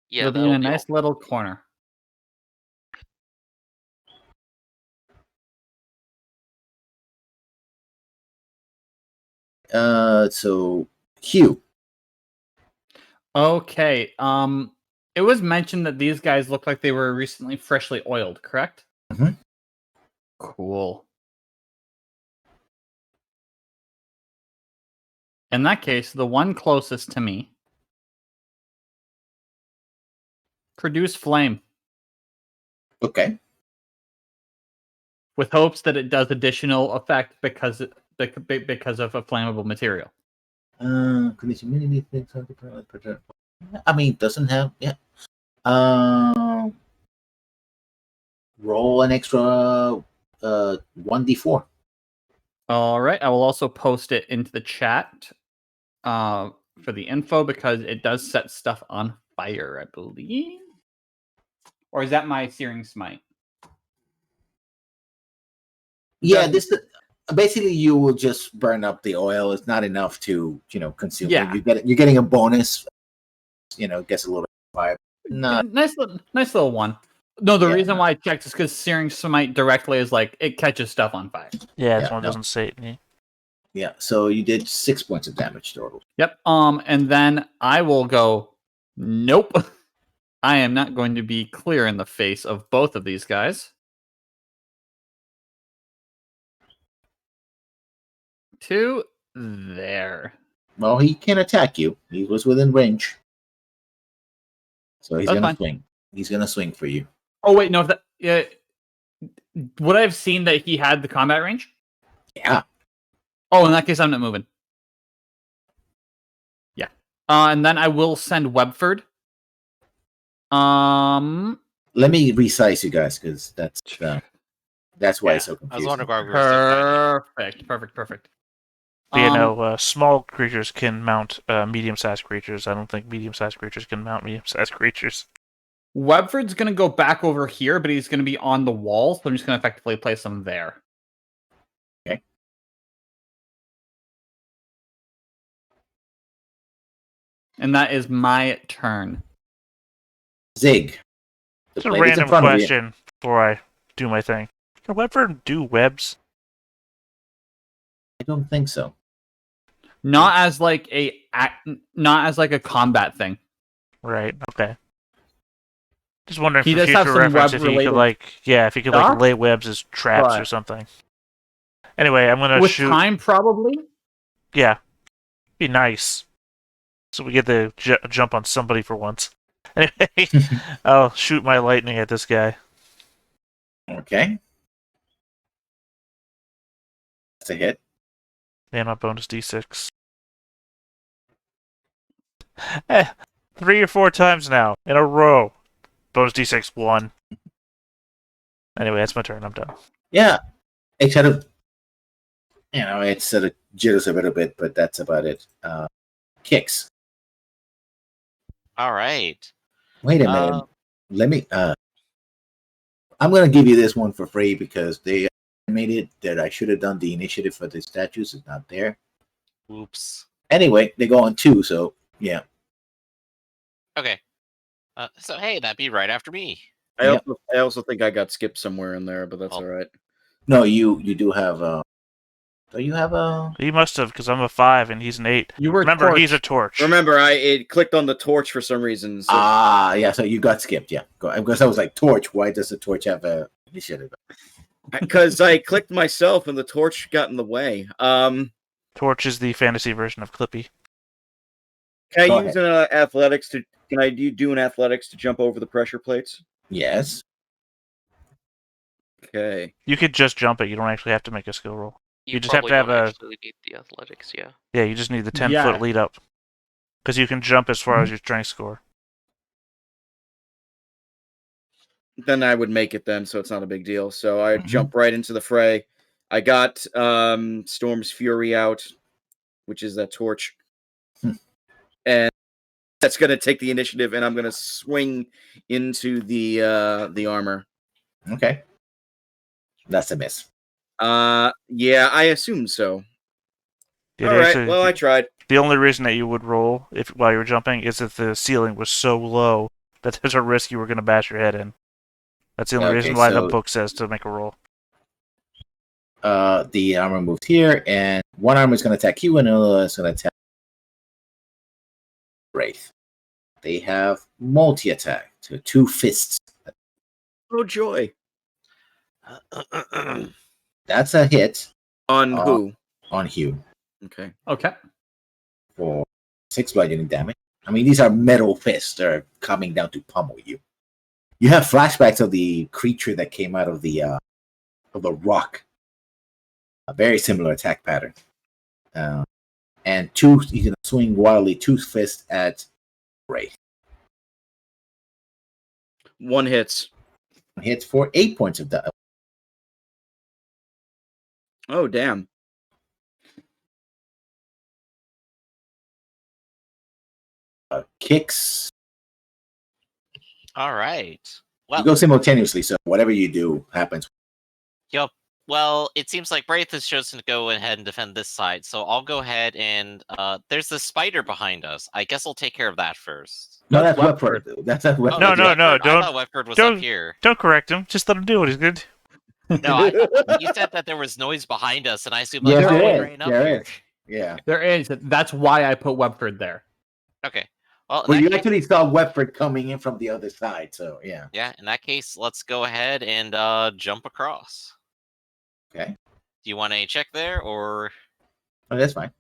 you'll be in a nice little corner. So Hugh. Okay. It was mentioned that these guys look like they were recently freshly oiled, correct? Mm-hmm. Cool. In that case, the one closest to me, produce flame. Okay. With hopes that it does additional effect because of a flammable material. I mean, doesn't have roll an extra 1d4. All right, I will also post it into the chat for the info because it does set stuff on fire, I believe. Or is that my searing smite? Yeah, basically you will just burn up the oil. It's not enough to consume. Yeah, you're getting a bonus. Gets a little fire. No, nice little one. No, the reason why I checked is because searing smite directly is like it catches stuff on fire. Yeah, this one doesn't say it. Yeah, so you did 6 points of damage total. Yep. And then I will go. Nope. I am not going to be clear in the face of both of these guys. to there. Well, he can attack you. He was within range. So he's That's gonna fine. swing. He's gonna swing for you. Oh wait, no. If that, would I have seen that he had the combat range? Yeah. Oh, in that case, I'm not moving. Yeah. And then I will send Webford. Let me resize you guys because that's why it's so I was confusing. wondering why we were so Perfect. Small creatures can mount medium-sized creatures. I don't think medium-sized creatures can mount medium-sized creatures. Webford's going to go back over here, but he's going to be on the wall, so I'm just going to effectively place him there. Okay. And that is my turn. Zig. It's a random question before I do my thing. Can Webford do webs? I don't think so. Not as like a combat thing. Right. Okay. Just wondering He for does have future some reference if he could stuff, lay webs as traps or but- something. Anyway, I'm gonna With shoot. time, probably. Yeah, be nice. So we get to jump on somebody for once. Anyway, I'll shoot my lightning at this guy. Okay. That's a hit. And my bonus d6. 3 or 4 times now in a row. Bonus d6 1. Anyway, that's my turn. I'm done. Yeah. It kind of, it sort of jitters a little bit, but that's about it. Kicks. All right. Wait a minute. Let me. I'm gonna give you this one for free because they made it that I should have done the initiative for the statues. It's not there. Oops. Anyway, they go on 2, so yeah. Okay. So hey, that'd be right after me. I also think I got skipped somewhere in there, but that's all right. No, you do have do you have a? He must have, because I'm a 5 and he's an 8. You were Remember, torch. he's a torch. Remember, it clicked on the torch for some reason. So. Yeah. So you got skipped. Yeah, because I was like, torch. Why does the torch have a initiative? Because I clicked myself and the torch got in the way. Torch is the fantasy version of Clippy. Can I use an athletics to? Can I do an athletics to jump over the pressure plates? Yes. Okay. You could just jump it. You don't actually have to make a skill roll. You just have probably to have don't a- actually need the athletics, yeah. Yeah, you just need the 10-foot Yeah. lead up. Because you can jump as far as your strength score. Then I would make it then, so it's not a big deal. So I jump right into the fray. I got Storm's Fury out, which is that torch. And that's going to take the initiative, and I'm going to swing into the armor. Okay. That's a miss. Yeah, I assume so. Yeah, All right, actually- well, I tried. The only reason that you would roll while you're jumping is if the ceiling was so low that there's a risk you were going to bash your head in. That's the only reason why the book says to make a roll. The armor moved here, and one armor is going to attack you, and another is going to attack Wraith. They have multi-attack, so 2 fists. Oh, joy. That's a hit. On who? On Hugh. Okay. For 6 bludgeoning damage. I mean, these are metal fists that are coming down to pummel you. You have flashbacks of the creature that came out of the rock. A very similar attack pattern. And 2, you can swing wildly 2 fists at Wraith. 1 hits. Hits for 8 points of damage. Oh, damn. Kicks. All right. Well, You go simultaneously, so whatever you do happens. Yup. Well, it seems like Braith has chosen to go ahead and defend this side, so I'll go ahead and there's the spider behind us. I guess I'll take care of that first. No, that's Webford. That's not Webford. No, Webford. no, I don't- thought Webford was don't- up here. Don't correct him. Just let him do what he's good. No, you said that there was noise behind us, and I assumed Yes, like, there oh, is. he ran up There here. is. Yeah. There is. That's why I put Webford there. Okay. Well, in Well, that you case- actually saw Webford coming in from the other side, so yeah. Yeah, in that case, let's go ahead and jump across. Okay. Do you want a check there, or Oh, that's fine.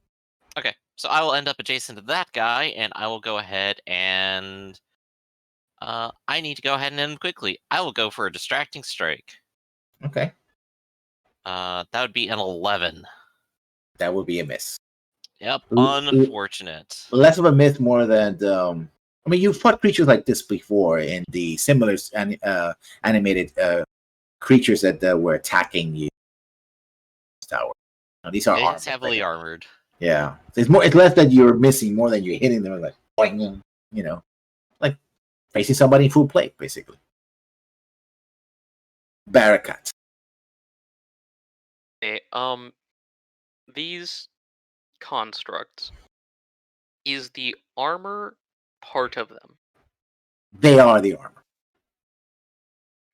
Okay, so I will end up adjacent to that guy, and I will go ahead and I need to go ahead and end quickly. I will go for a distracting strike. Okay. That would be an 11. That would be a miss. Yep, unfortunate. Less of a miss, more than I mean, you've fought creatures like this before in the similar animated creatures that were attacking you. Tower. Now, these are It's heavily armored. Yeah, it's less that you're missing more than you're hitting them like boing, you know, like facing somebody in full plate, basically. Barracat. Okay, these constructs, is the armor part of them? They are the armor.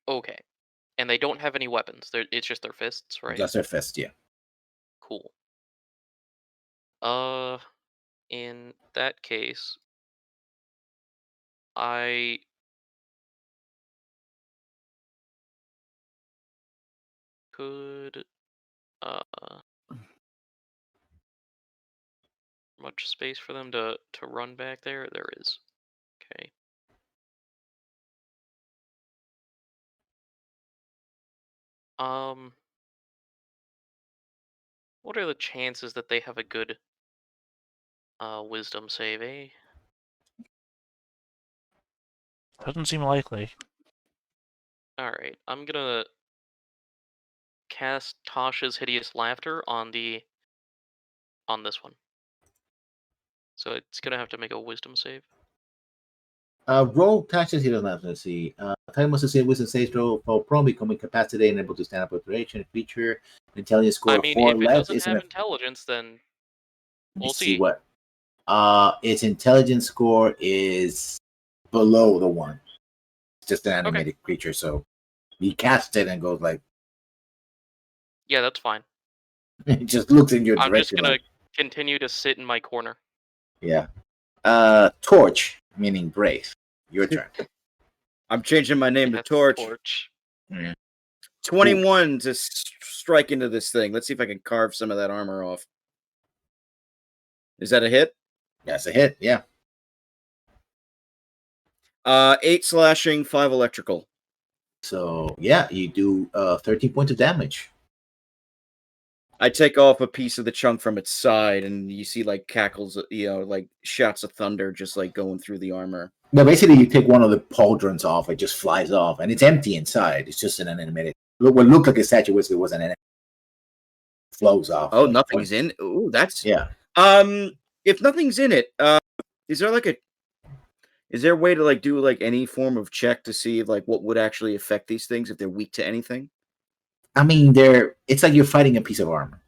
Okay. And they don't have any weapons. It's just their fists, right? Just their fist, yeah. Cool. In that case, I could much space for them to run back there? There is. Okay. What are the chances that they have a good wisdom save, eh? Doesn't seem likely. Alright, I'm gonna cast Tasha's Hideous Laughter on this one. So it's gonna have to make a wisdom save. Roll touches he doesn't have to see. Time must see wisdom save throw for prone, become incapacitated and able to stand up with duration. Feature intelligence score I mean, 4 if it less. doesn't have intelligence, then we'll see. What? Its intelligence score is below the 1. It's just an animated creature, so he casts it and goes like. Yeah, that's fine. It just looks in your direction. I'm just gonna continue to sit in my corner. Yeah. Torch, meaning brave. Your turn. I'm changing my name to Torch. Yeah. 21 to strike into this thing. Let's see if I can carve some of that armor off. Is that a hit? That's a hit, yeah. 8 slashing, 5 electrical. So, yeah, you do 13 points of damage. I take off a piece of the chunk from its side, and you see, like, cackles, like, shouts of thunder just, like, going through the armor. No, basically, you take one of the pauldrons off, it just flies off, and it's empty inside. It's just an animated. What looked like a statue was an animated. Flows off. Oh, nothing's in? Ooh, that's... Yeah. If nothing's in it, is there, like, is there a way to, like, do, like, any form of check to see, like, what would actually affect these things if they're weak to anything? I mean, it's like you're fighting a piece of armor.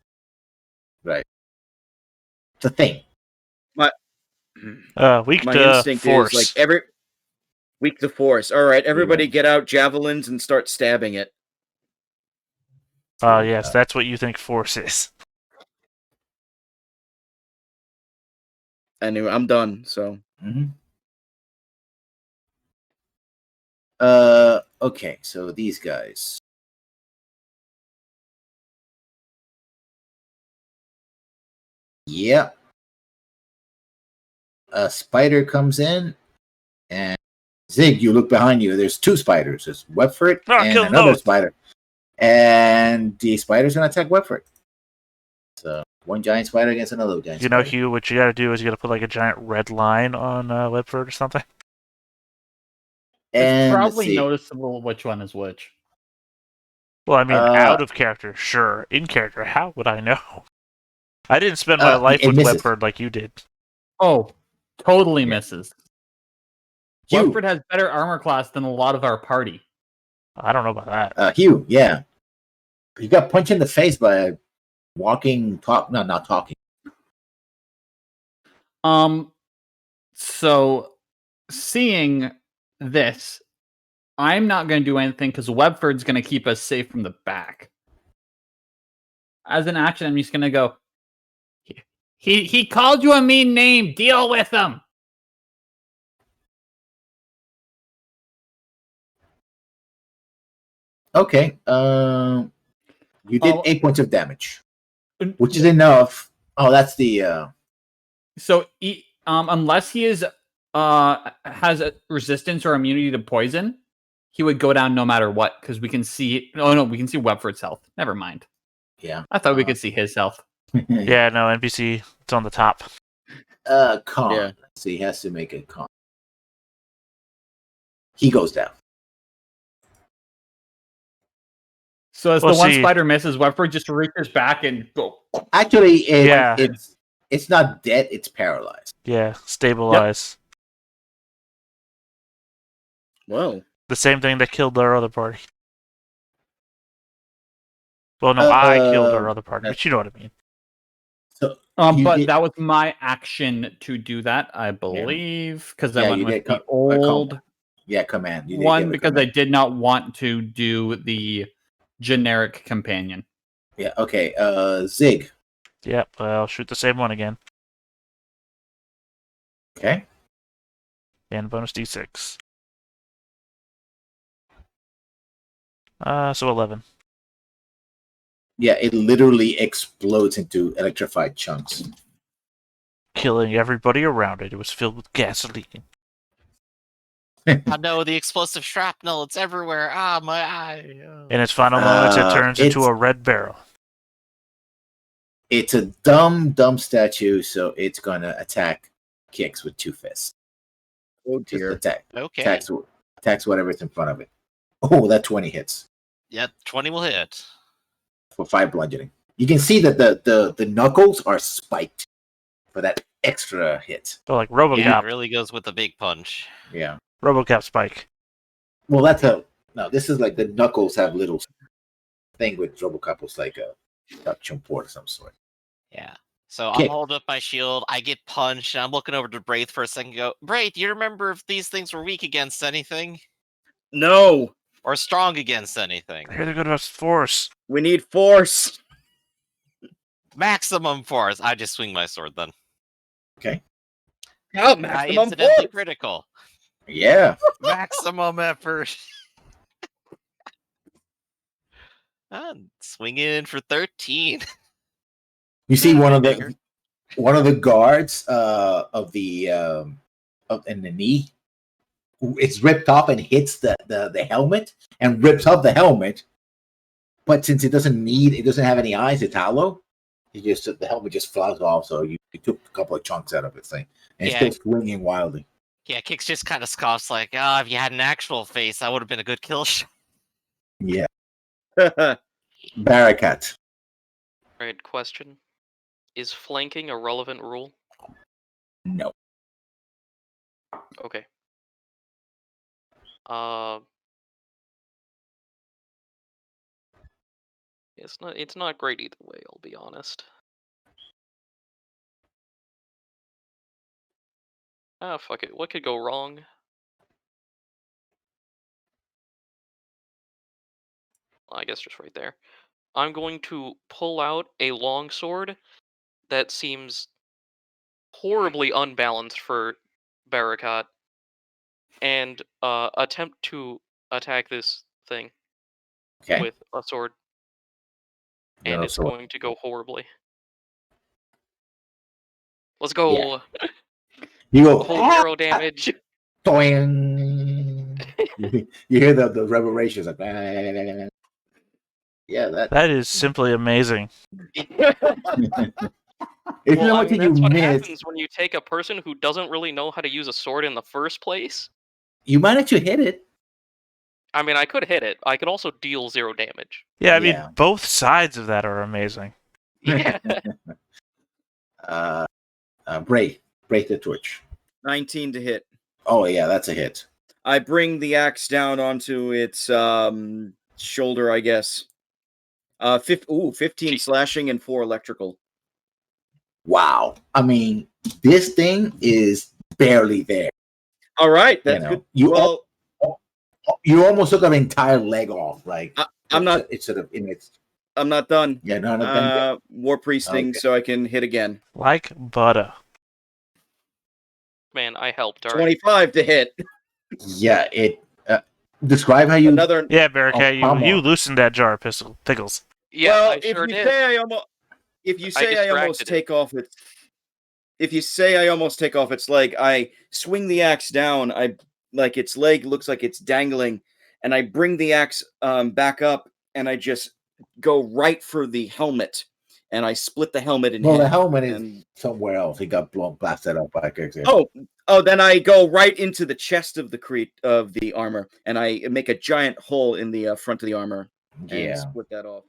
Right. It's a thing. Weak my to instinct force. is, like, weak to force. All right, everybody get out javelins and start stabbing it. Yes, that's what you think force is. Anyway, I'm done, so. Okay, so these guys. Yep. A spider comes in, and Zig, you look behind you. There's 2 spiders. There's Webford and another spider. And the spider's going to attack Webford. So, one giant spider against another giant spider. Hugh, what you got to do is you got to put like a giant red line on Webford or something. It's probably noticeable which one is which. Well, I mean, out of character, sure. In character, how would I know? I didn't spend my life with Webford like you did. Oh, totally misses. Webford has better armor class than a lot of our party. I don't know about that. Hugh, yeah. You got punched in the face by a not talking. So, seeing this, I'm not going to do anything because Webford's going to keep us safe from the back. As an action, I'm just going to go, He called you a mean name. Deal with him. Okay. You did 8 points of damage, which is enough Oh, that's the. So unless he is has a resistance or immunity to poison, he would go down no matter what because we can see. Oh no, we can see Webford's health. Never mind. Yeah, I thought we could see his health. Yeah, no, NPC. It's on the top. Con. Yeah. So he has to make a con. He goes down. So as Well, the one see- spider misses, Webford just reaches back and go. Actually, Yeah. it's not dead. It's paralyzed. Yeah, stabilize. Well, The same thing that killed our other party. Well, no, I killed our other party, but you know what I mean. So, But that was my action to do that, I believe, because I went you with did the old command. You did one give a because I command. did not want to do the generic companion. Yeah. Okay. Zig. Yep, I'll shoot the same one again. Okay. And bonus d6. So 11. Yeah, it literally explodes into electrified chunks. Killing everybody around it. It was filled with gasoline. Oh no, the explosive shrapnel, it's everywhere. Ah, my eye. Oh. In its final moments, it turns into a red barrel. It's a dumb statue, so it's gonna attack Kix with 2 fists. oh Just dear. Okay. Attacks whatever's in front of it. Oh, that 20 hits Yep, 20 will hit. for 5 bludgeoning. You can see that the knuckles are spiked for that extra hit. So like RoboCop. Yeah, it really goes with the big punch. Yeah. RoboCop spike. Well, this is like the knuckles have little thing with RoboCop was like a suction port of some sort. Yeah. So Okay. I'm holding up my shield. I get punched, and I'm looking over to Braith for a second. Go, Braith, do you remember if these things were weak against anything No, or strong against anything? Here they go to force. we need force. Maximum force. I just swing my sword then. Okay. How I maximum incidentally force? critical. Yeah. Maximum effort. I'm swinging in for 13. You see one of Bigger. the guards of the in the knee. It's ripped off and hits the helmet and rips off the helmet. But since it doesn't have any eyes, it's hollow. The helmet just flies off. So you took a couple of chunks out of it, thing, and Yeah. it's still swinging wildly. Yeah, Kix just kind of scoffs like, "Ah, if you had an actual face, that would have been a good kill shot." Yeah. Barakat. Alright, question. Is flanking a relevant rule? No. Okay. It's not great either way, I'll be honest. Ah, fuck it. What could go wrong? I guess just right there. I'm going to pull out a longsword that seems horribly unbalanced for Barakat and attempt to attack this thing Okay. with a sword. And it's going to go horribly. Let's go! You go. Full 0 damage. Doing. You hear the reverberations like. Yeah, That is simply amazing. If Well, what that's you what miss, happens when you take a person who doesn't really know how to use a sword in the first place. you might actually hit it. I mean, I could hit it. I could also deal 0 damage. Yeah, I mean, Yeah. both sides of that are amazing. Yeah. Break the torch. 19 to hit. Oh yeah, that's a hit. I bring the axe down onto its shoulder, I guess. 15 slashing and 4 electrical. Wow. I mean, this thing is barely there. All right, that's good. You almost took an entire leg off. Like I'm not. It's sort of in its. I'm not done. Yeah, no, not done. War priesting, Okay. so I can hit again. Like butter. Man, I helped. All right. 25 to hit. Yeah, it. Describe how you. Another. Yeah, Barakat, come you on. loosened that jar of pickles. Yeah, well, I if sure you did. say if you say I almost take off its, if you say I almost take off its leg, I swing the axe down. I like its leg looks like it's dangling, and I bring the axe back up, and I just go right for the helmet, and I split the helmet in half. Well, the helmet is somewhere else. He got blasted up by Gygax. Oh, then I go right into the chest of the armor, and I make a giant hole in the front of the armor and split that off.